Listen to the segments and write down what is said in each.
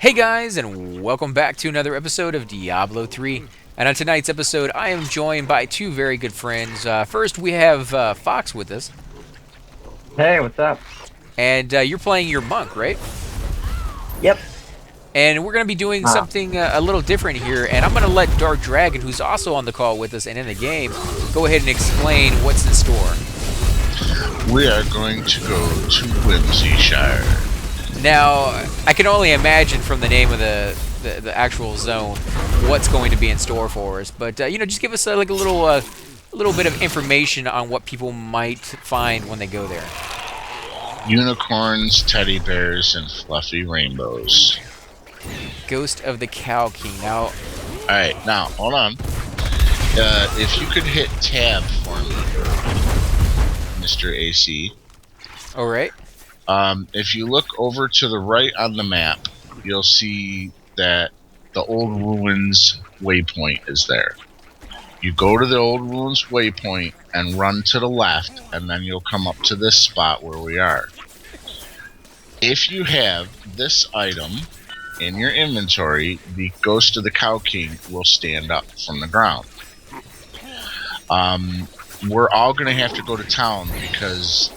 Hey guys, and welcome back to another episode of Diablo 3. And on tonight's episode, I am joined by two very good friends. First, we have Fox with us, Hey, what's up? and you're playing your monk, right? Yep. And we're going to be doing Ah, something a little different here, and I'm going to let Dark Dragon, who's also on the call with us and in the game, go ahead and explain what's in store. We are going to go to Whimsyshire. Now, I can only imagine from the name of the actual zone what's going to be in store for us. But just give us like a little bit of information on what people might find when they go there. Unicorns, teddy bears, and fluffy rainbows. Ghost of the Cow King. Now, Alright, now, hold on. If you could hit tab for me, Mr. AC. all right. If you look over to the right on the map, you'll see that the Old Ruins waypoint is there. You go to the Old Ruins waypoint and run to the left, and then you'll come up to this spot where we are. If you have this item in your inventory, the Ghost of the Cow King will stand up from the ground. We're all going to have to go to town because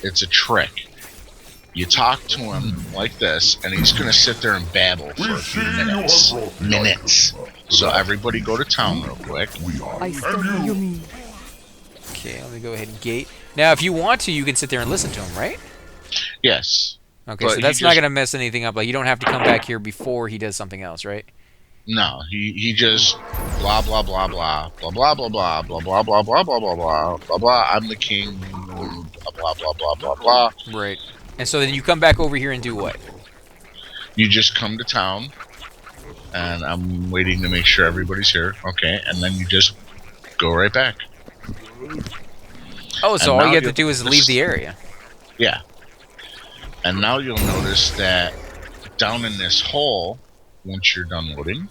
it's a trick. You talk to him like this, and he's going to sit there and babble for a few minutes. So everybody go to town real quick. Okay, let me go ahead and gate. Now, if you want to, you can sit there and listen to him, right? Yes. Okay, But so that's he not just- going to mess anything up. Like, you don't have to come back here before he does something else, right? No, he just blah blah blah blah blah blah blah blah blah blah blah blah blah blah blah blah blah. I'm the king. Blah blah blah blah blah blah. Right. And so then you come back over here and do what? You just come to town, and I'm waiting to make sure everybody's here. Okay, and then you just go right back. Oh, so And all now you have to you'll- do is leave the area. Yeah. And now you'll notice that down in this hole, once you're done loading,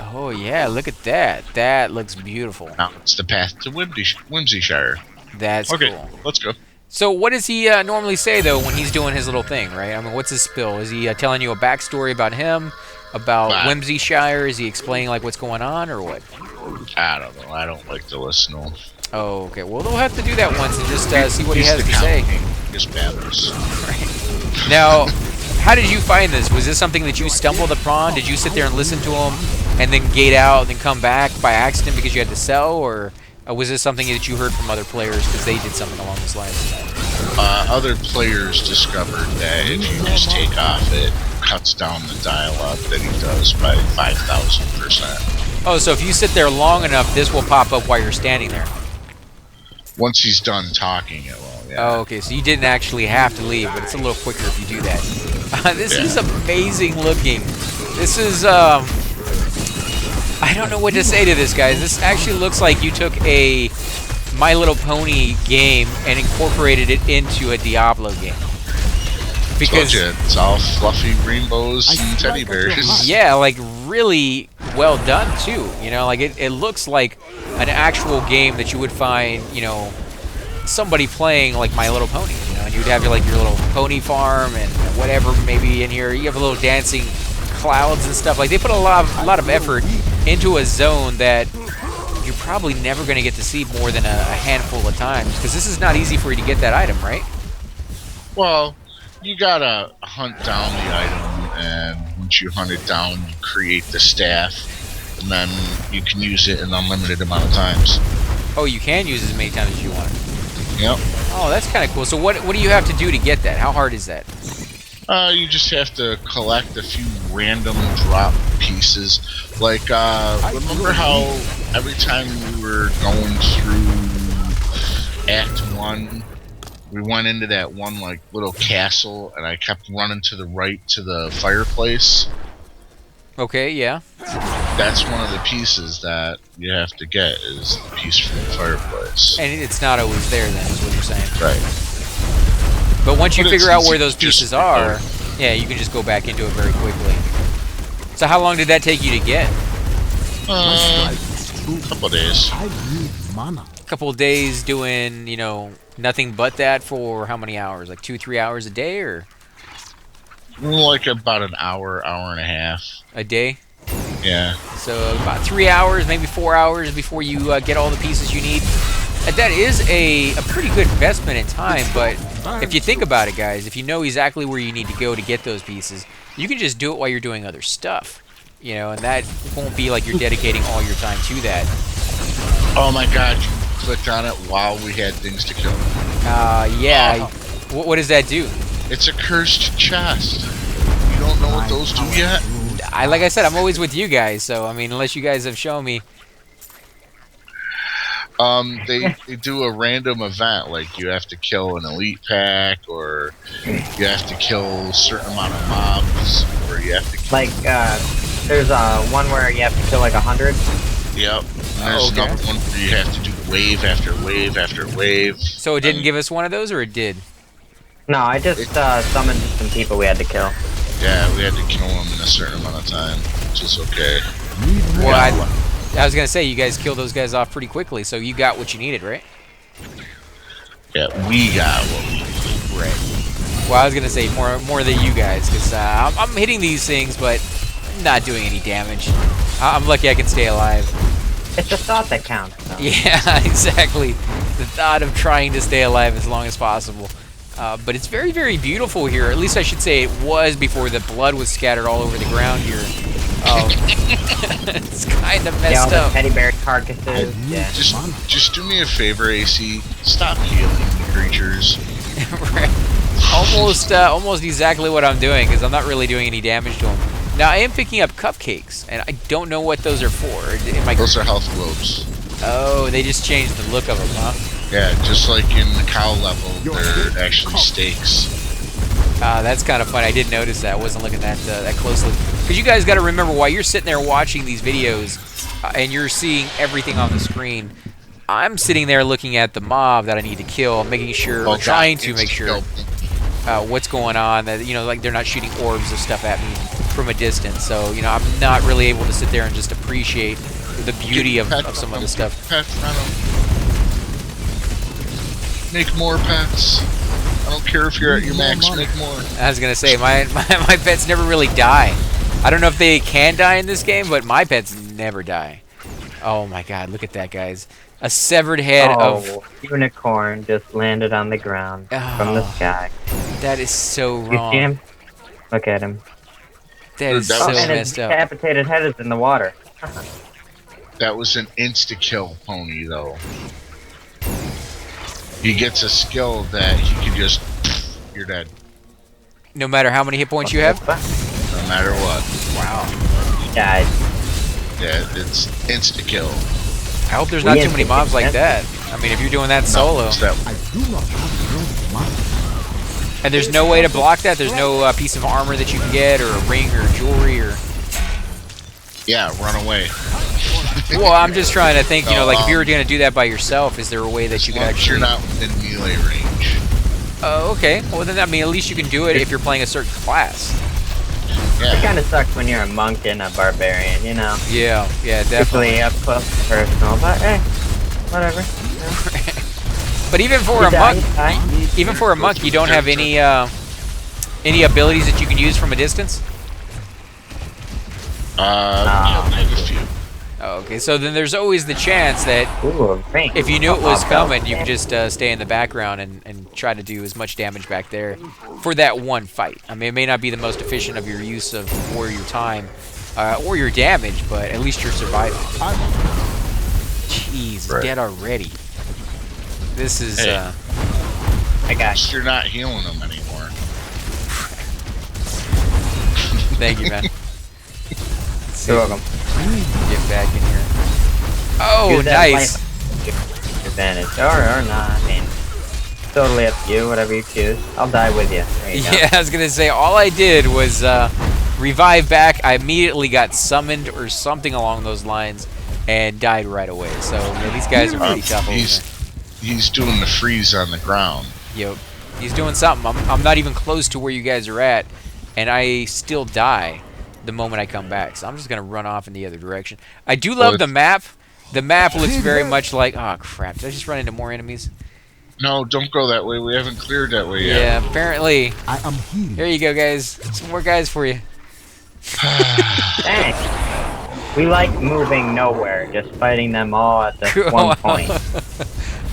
Oh, yeah, look at that. That looks beautiful. now it's the path to Whimsyshire. That's Okay, cool. let's go. So what does he normally say, though, when he's doing his little thing, right? I mean, what's his spill? Is he telling you a backstory about him, about Nah. Whimsyshire? Is he explaining, like, what's going on, or what? I don't know. I don't like to listen to him. Oh, okay. Well, they'll have to do that once and just see what he He's has the to cow say. king. He just babbles. Now, how did you find this? Was this something that you stumbled upon? Did you sit there and listen to him and then gate out and then come back by accident because you had to sell? Or was this something that you heard from other players because they did something along those lines? Other players discovered that if you just take off, it cuts down the dial-up that he does by 5,000%. Oh, so if you sit there long enough, this will pop up while you're standing there. Once he's done talking, it will. Yeah. Oh, okay. So you didn't actually have to leave, but it's a little quicker if you do that. This is amazing looking. This is, I don't know what to say to this, guys. This actually looks like you took a My Little Pony game and incorporated it into a Diablo game. Told you, it's all fluffy rainbows and teddy bears. Yeah, like really well done too. You know, like it looks like an actual game that you would find, somebody playing like My Little Pony. You know, and you'd have your little pony farm and whatever maybe in here. You have a little dancing clouds and stuff. Like they put a lot of effort into a zone that you're probably never going to get to see more than a handful of times because this is not easy for you to get that item, right? Well, you gotta hunt down the item, and once you hunt it down, you create the staff, and then you can use it an unlimited amount of times. Oh, you can use it as many times as you want. Yep. Oh, that's kind of cool. So what do you have to do to get that? How hard is that? You just have to collect a few random drop pieces. Like, remember how every time we were going through Act 1, we went into that one, little castle, and I kept running to the right to the fireplace? Okay, yeah. That's one of the pieces that you have to get, is the piece from the fireplace. And it's not always there then, is what you're saying. Right. But once you But it's figure out easy where those to just pieces are, yeah, you can just go back into it very quickly. So how long did that take you to get? A couple days. A couple of days doing, nothing but that for how many hours? Like 2-3 hours a day, or? Like about an hour, hour and a half. A day? Yeah. So about 3 hours, maybe 4 hours before you get all the pieces you need. And that is a pretty good investment in time, but if you think about it, guys, if you know exactly where you need to go to get those pieces, you can just do it while you're doing other stuff. You know, and that won't be like you're dedicating all your time to that. Oh my god, you clicked on it while we had things to kill. Yeah. What does that do? It's a cursed chest. You don't know what those do yet? Like I said, I'm always with you guys, so I mean, unless you guys have shown me. They do a random event, like you have to kill an elite pack, or you have to kill a certain amount of mobs, or you have to kill... Like, there's one where you have to kill like 100. Yep. And there's another one where you have to do wave after wave after wave. So it didn't give us one of those, or it did? No, I just summoned some people we had to kill. Yeah, we had to kill them in a certain amount of time, which is okay. Well, I was gonna say you guys killed those guys off pretty quickly, so you got what you needed, right? Yeah, we got what we needed. Right. Well, I was gonna say more than you guys, because I'm hitting these things, but not doing any damage. I'm lucky I can stay alive. It's the thought that counts, though. Yeah, exactly. The thought of trying to stay alive as long as possible. But it's very, very beautiful here. At least I should say it was before the blood was scattered all over the ground here. It's kind of messed all up. the teddy bear carcasses. Yeah. Just do me a favor, AC. Stop healing the creatures. Right. Almost exactly what I'm doing, because I'm not really doing any damage to them. Now I am picking up cupcakes, and I don't know what those are for. Those are health globes. Oh, they just changed the look of them, huh? Yeah, just like in the cow level, they're actually steaks. That's kind of funny. I didn't notice that. I wasn't looking that closely. Because you guys got to remember, while you're sitting there watching these videos and you're seeing everything on the screen, I'm sitting there looking at the mob that I need to kill, making sure, or trying to make sure what's going on. That like they're not shooting orbs of stuff at me from a distance. So I'm not really able to sit there and just appreciate the beauty of some of the stuff. Make more pets. I don't care if you're at your max, make more. I was gonna say my pets never really die. I don't know if they can die in this game, but my pets never die. Oh my god, look at that, guys. A severed head of unicorn just landed on the ground from the sky. That is so wrong. You see him? Look at him. That is so and messed his up. decapitated head is in the water. That was an insta-kill pony, though. He gets a skill that he can just... You're dead. No matter how many hit points you have? No matter what. Wow. He died. Yeah, it's insta-kill. I hope there's not too many mobs like that. I mean, if you're doing that solo. And there's no way to block that? There's no piece of armor that you can get, or a ring, or jewelry, or... Yeah, run away. Well, I'm just trying to think, like if you were going to do that by yourself, is there a way that you could actually... You're not within melee range. Oh, okay. Well, then, I mean, at least you can do it if you're playing a certain class. Yeah. It kind of sucks when you're a monk and a barbarian, Yeah, definitely. Usually up close and personal, but hey, whatever. But even for a monk, you don't have any abilities that you can use from a distance? I have a few. Oh, okay, so then there's always the chance that if you knew it was coming, you could just stay in the background and try to do as much damage back there for that one fight. I mean, it may not be the most efficient of your use of or your time or your damage, but at least you're surviving. Jeez, Right. dead already. This is... Hey. I got you. You're not healing them anymore. Thank you, man. You're welcome. Get back in here. Oh, Use that nice. Advantage, or not. I mean, totally up to you. Whatever you choose. I'll die with you. There you go. Yeah, I was gonna say all I did was revive back. I immediately got summoned or something along those lines, and died right away. So yeah, these guys are pretty tough. He's doing the freeze on the ground. Yep, he's doing something. I'm not even close to where you guys are at, and I still die the moment I come back. So I'm just gonna run off in the other direction. I do love the map. The map looks very much like... Oh crap! Did I just run into more enemies? No, don't go that way. We haven't cleared that way yet. Yeah, apparently. I am here. There you go, guys. Some more guys for you. Thanks. We like moving nowhere, just fighting them all at the one point.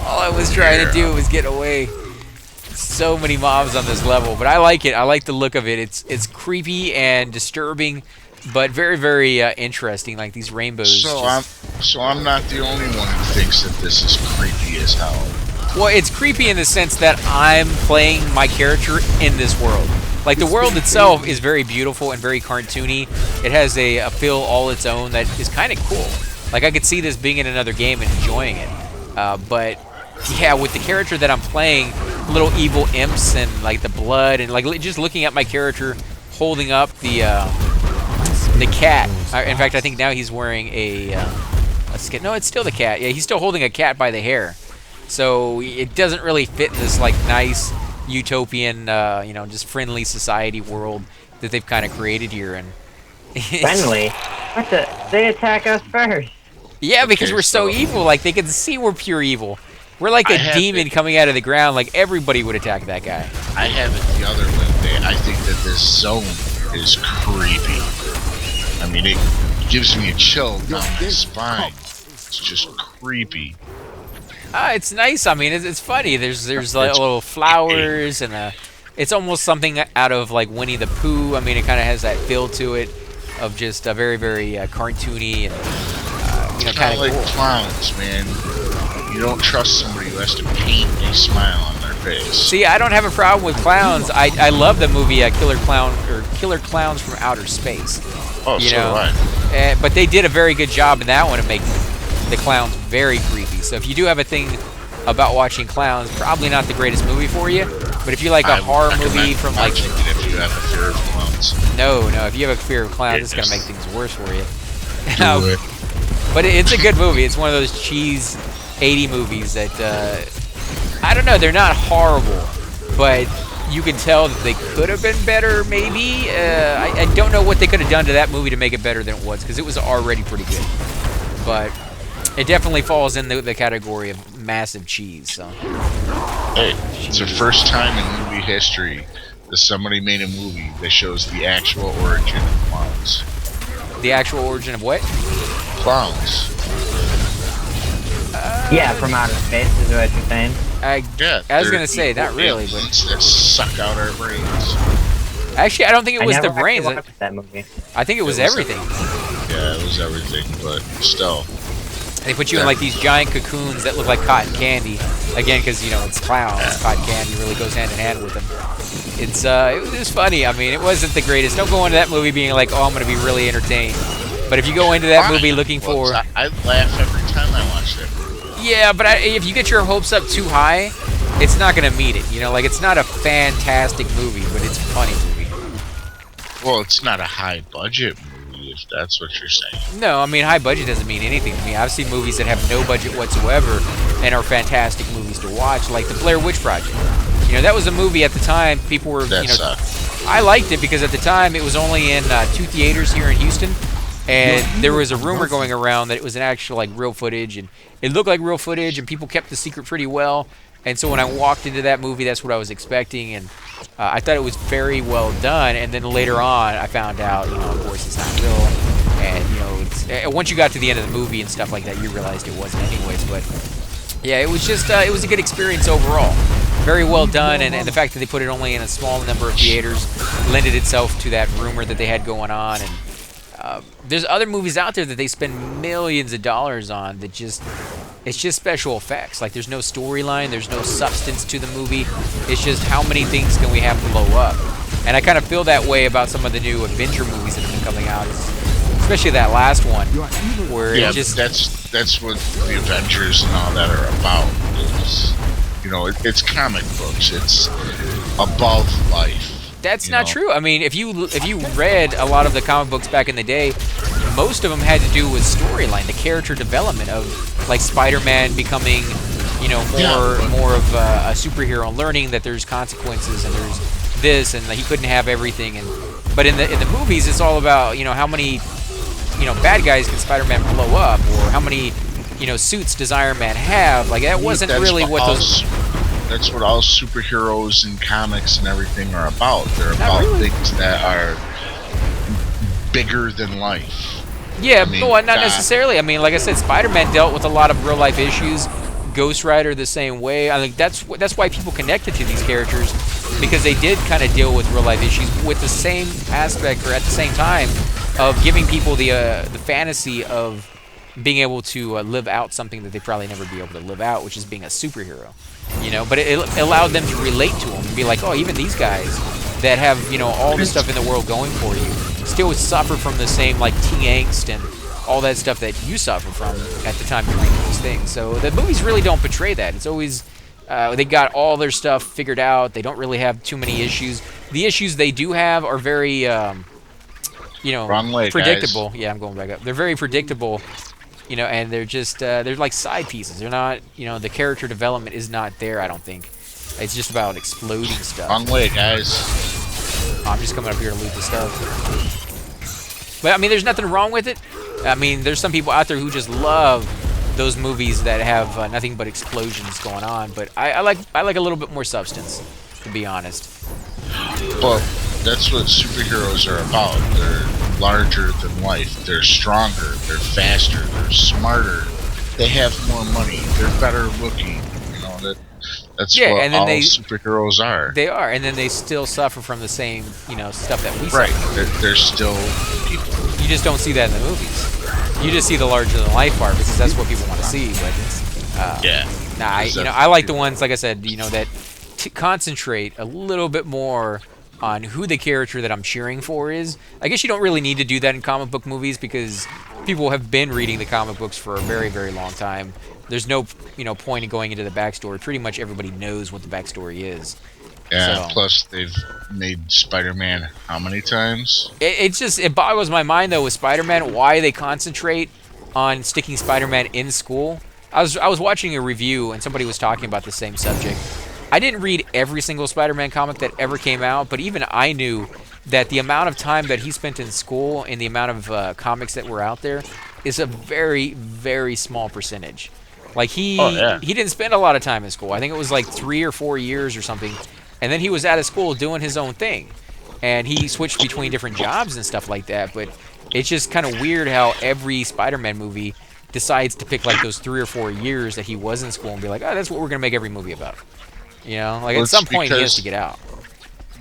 All I was trying to do was get away. So many mobs on this level, but I like it. I like the look of it. It's creepy and disturbing, but very, very interesting. Like these rainbows. So I'm not the only one who thinks that this is creepy as hell. Well, it's creepy in the sense that I'm playing my character in this world. Like, the world itself is very beautiful and very cartoony. It has a feel all its own that is kind of cool. Like, I could see this being in another game and enjoying it. But, yeah, with the character that I'm playing, little evil imps and, like, the blood and, like, just looking at my character holding up the cat. In fact, I think now he's wearing a skin. No, it's still the cat. Yeah, he's still holding a cat by the hair. So it doesn't really fit in this like nice utopian, just friendly society world that they've kind of created here. And Friendly? What the? They attack us first. Yeah, because we're so evil. Like they can see we're pure evil. We're like a demon coming out of the ground. Like everybody would attack that guy. I have it the other way. I think that this zone is creepy. I mean, it gives me a chill down my spine. It's just creepy. It's nice. I mean, it's funny. There's like little flowers and it's almost something out of like Winnie the Pooh. I mean, it kind of has that feel to it of just a very, very cartoony and kind of like cool. Clowns, man. You don't trust somebody who has to paint a smile on their face. See, I don't have a problem with clowns. I love the movie Killer Clowns from Outer Space. Oh, so do I. But they did a very good job in that one of making the clowns very creepy. So if you do have a thing about watching clowns, probably not the greatest movie for you. But if you like a horror movie from like, if you have a fear of clowns. No, if you have a fear of clowns, it's gonna make things worse for you. Do it. But it's a good movie. It's one of those cheese 80 movies that I don't know. They're not horrible, but you can tell that they could have been better. Maybe I don't know what they could have done to that movie to make it better than it was because it was already pretty good. But it definitely falls in the category of massive cheese. So. Hey, it's the first time in movie history that somebody made a movie that shows the actual origin of clowns. The actual origin of what? Clowns. Yeah, from outer space is what you're saying. I was gonna say not really, but that suck out our brains. Actually, I don't think it was the brains. Watched that movie. I think it was everything. Yeah, it was everything, but still. They put you in like these giant cocoons that look like cotton candy. Again, because it's clowns. Cotton candy really goes hand in hand with them. It was funny. I mean, it wasn't the greatest. Don't go into that movie being like, oh, I'm gonna be really entertained. But if you go into that movie looking for, I laugh every time I watch that movie. Yeah, but if you get your hopes up too high, it's not gonna meet it. Like it's not a fantastic movie, but it's a funny movie. Well, it's not a high budget movie, if that's what you're saying. No, I mean high budget doesn't mean anything to me. I've seen movies that have no budget whatsoever and are fantastic movies to watch, like the Blair Witch Project. That was a movie at the time. People were, I liked it because at the time it was only in 2 theaters here in Houston. And there was a rumor going around that it was an actual like real footage, and it looked like real footage, and people kept the secret pretty well. And so when I walked into that movie, that's what I was expecting, and I thought it was very well done. And then later on, I found out, of course, it's not real. And once you got to the end of the movie and stuff like that, you realized it wasn't anyways. But yeah, it was just it was a good experience overall. Very well done, and the fact that they put it only in a small number of theaters lended itself to that rumor that they had going on. And there's other movies out there that they spend millions of dollars on that it's just special effects. Like there's no storyline, there's no substance to the movie. It's just how many things can we have blow up. And I kind of feel that way about some of the new Avenger movies that have been coming out, especially that last one, where yeah, it just that's what the Avengers and all that are about. It's comic books. It's above life. That's not true. I mean, if you read a lot of the comic books back in the day, most of them had to do with storyline, the character development of like Spider-Man becoming, more of a superhero, and learning that there's consequences and there's this, and he couldn't have everything. But in the movies, it's all about how many bad guys can Spider-Man blow up, or how many suits does Iron Man have. Like that wasn't really what those. That's what all superheroes and comics and everything are about. They're Not about really. things that are bigger than life. Yeah, I mean, but not God. necessarily. I mean, like I said, Spider-Man dealt with a lot of real life issues. Ghost Rider the same way. I think that's why people connected to these characters, because they did kind of deal with real life issues with the same aspect, or at the same time, of giving people the fantasy of being able to live out something that they probably never be able to live out, which is being a superhero. You know, but it allowed them to relate to them and be like, oh, even these guys that have, you know, all the stuff in the world going for you still suffer from the same, like, teen angst and all that stuff that you suffer from at the time you're reading these things. So the movies really don't portray that. It's always they got all their stuff figured out. They don't really have too many issues. The issues they do have are very, you know, Wrong way, predictable. guys. Yeah, I'm going back up. They're very predictable, you know, and they're just they're like side pieces. They're not, you know, the character development is not there. I don't think. It's just about exploding stuff. Wrong way, guys. I'm just coming up here to loot the stuff. But I mean, there's nothing wrong with it. I mean, there's some people out there who just love those movies that have nothing but explosions going on. But I like a little bit more substance, to be honest. Well, that's what superheroes are about. They're larger than life. They're stronger. They're faster. They're smarter. They have more money. They're better looking. You know that's Yeah, what and then all they- superheroes are. They are, and then they still suffer from the same, you know, stuff that we Right. suffer. They're still people. You just don't see that in the movies. You just see the larger than life part because that's what people want to see. But Yeah. nah, I like the ones, like I said, you know, that concentrate a little bit more on who the character that I'm cheering for is. I guess you don't really need to do that in comic book movies because people have been reading the comic books for a very, very long time. There's no, you know, point in going into the backstory. Pretty much everybody knows what the backstory is. Yeah. So- Plus, they've made Spider-Man how many times? It boggles my mind though with Spider-Man why they concentrate on sticking Spider-Man in school. I was watching a review and somebody was talking about the same subject. I didn't read every single Spider-Man comic that ever came out, but even I knew that the amount of time that he spent in school and the amount of comics that were out there is a very, very small percentage. Like he didn't spend a lot of time in school. I think it was like 3 or 4 years or something. And then he was out of school doing his own thing. And he switched between different jobs and stuff like that. But it's just kind of weird how every Spider-Man movie decides to pick like those 3 or 4 years that he was in school and be like, oh, that's what we're going to make every movie about. You know, like Well, at some it's point he has because- to get out.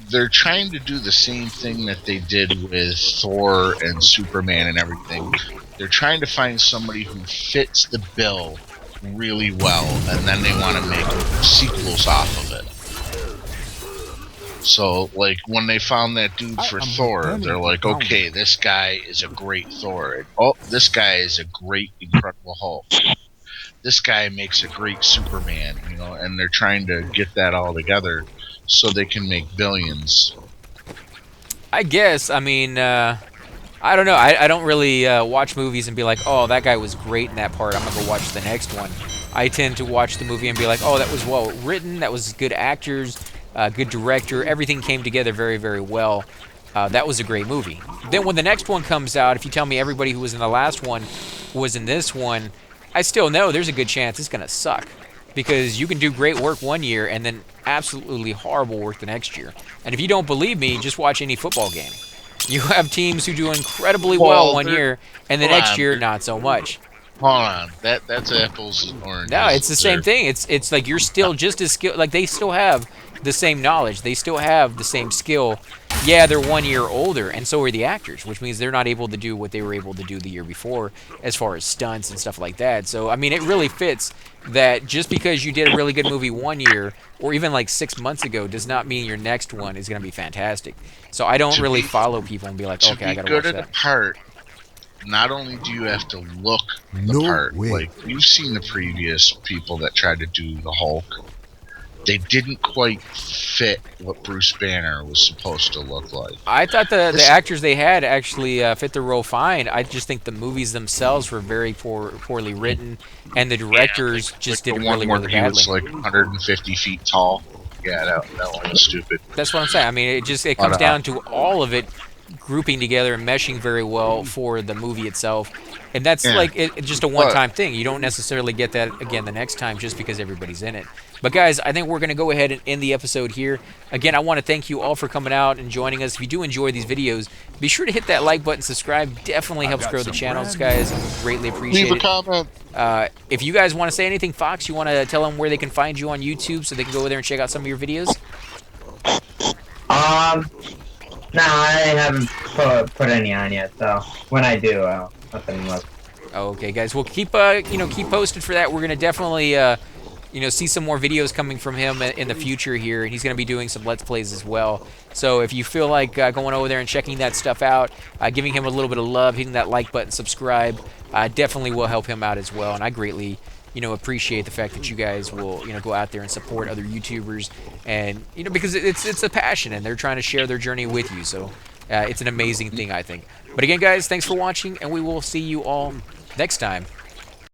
They're trying to do the same thing that they did with Thor and Superman and everything. They're trying to find somebody who fits the bill really well, and then they want to make sequels off of it. So, like, when they found that dude for Thor, they're like, okay, this guy is a great Thor. And, oh, this guy is a great Incredible Hulk. This guy makes a great Superman, you know, and they're trying to get that all together so they can make billions. I guess. I mean, I don't know. I don't really watch movies and be like, oh, that guy was great in that part. I'm going to go watch the next one. I tend to watch the movie and be like, oh, that was well written. That was good actors, good director. Everything came together very, very well. That was a great movie. Then when the next one comes out, if you tell me everybody who was in the last one was in this one, I still know there's a good chance it's going to suck. Because you can do great work one year and then absolutely horrible work the next year. And if you don't believe me, just watch any football game. You have teams who do incredibly well one year, and the next year, not so much. Hold on, that's apples and oranges. No, it's the same They're- thing. It's like you're still just as skilled. Like they still have the same knowledge. They still have the same skill. Yeah, they're 1 year older, and so are the actors, which means they're not able to do what they were able to do the year before as far as stunts and stuff like that. So, I mean, it really fits that just because you did a really good movie 1 year or even like 6 months ago does not mean your next one is going to be fantastic. So I don't To really be- follow people and be like, To okay, I be got to watch good at that. a part, not only do you have to look the No part, way. like you've seen the previous people that tried to do the Hulk, they didn't quite fit what Bruce Banner was supposed to look like. I thought the This- actors they had actually fit the role fine. I just think the movies themselves were very poorly written, and the directors just Like did the one really, where really he badly. was like 150 feet tall. Yeah, that one was stupid. That's what I'm saying. I mean, it But, comes down to all of it grouping together and meshing very well for the movie itself. And that's Yeah. like it's just a one-time thing. You don't necessarily get that again the next time just because everybody's in it. But guys, I think we're going to go ahead and end the episode here. Again, I want to thank you all for coming out and joining us. If you do enjoy these videos, be sure to hit that like button, subscribe. Definitely helps grow the channels, guys. Greatly appreciate Leave a it. comment. If you guys want to say anything, Fox, you want to tell them where they can find you on YouTube so they can go over there and check out some of your videos? No, I haven't put any on yet, so when I do, I'll let them look. Okay, guys. Well, keep keep posted for that. We're gonna definitely see some more videos coming from him in the future here, and he's gonna be doing some Let's Plays as well. So if you feel like going over there and checking that stuff out, giving him a little bit of love, hitting that like button, subscribe, definitely will help him out as well. And I greatly appreciate the fact that you guys will go out there and support other YouTubers, and because it's a passion and they're trying to share their journey with you. So it's an amazing thing, I think. But again, guys, thanks for watching, and we will see you all next time.